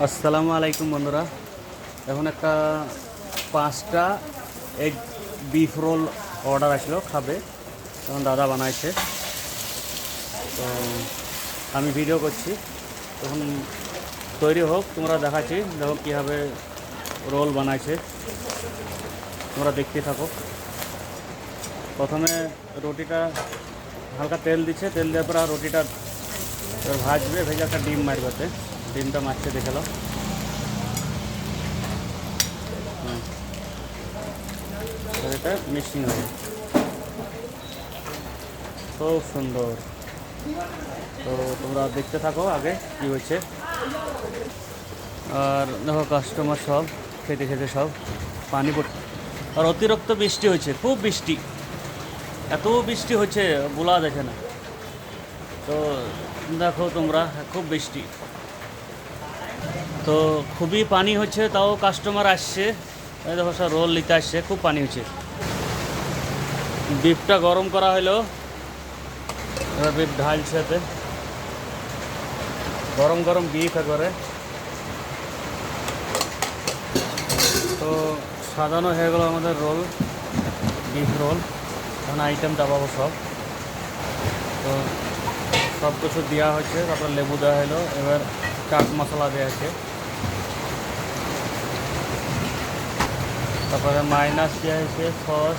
আসসালামু আলাইকুম বন্ধুরা। এখন একটা 5টা এগ বিফ রোল অর্ডার আসলো, খাবে। তখন দাদা বানাইছে, তো আমি ভিডিও করছি। তখন তৈরি হোক, তোমরা দেখাচ্ছি, দেখো কীভাবে রোল বানাইছে, তোমরা দেখতে থাকো। প্রথমে রুটিটা হালকা তেল দিচ্ছে, তেল দেওয়ার পর রুটিটা ভাজবে, ভেজে একটা ডিম মারবে, ডিমটা মারছে দেখে নাও। এটা মিক্সিং হবে, খুব সুন্দর। তো তোমরা দেখতে থাকো আগে কী হচ্ছে। আর দেখো কাস্টমার সব খেতে খেতে সব পানি পড়ছে। আর অতিরিক্ত বৃষ্টি হচ্ছে, খুব বৃষ্টি, এত বৃষ্টি হচ্ছে বলা যাচ্ছে না। তো দেখো তোমরা, খুব বৃষ্টি, তো খুবই পানি হচ্ছে, তাও কাস্টমার আসছে। এই দেখো সব রোল নিতে আসছে, খুব পানি হচ্ছে। বিফটা গরম করা হলো, এবার বিফ ঢালছে, এতে গরম গরম বিফ একবারে। তো সাজানো হয়ে গেল আমাদের রোল, বিফ রোল। এখন আইটেম চাপাবো সব। তো সব কিছু দেওয়া হয়েছে, তারপর লেবু দেওয়া হলো, এবার চাট মশলা দেওয়া আছে, তারপরে মাইনাস দেওয়া হয়েছে, সস,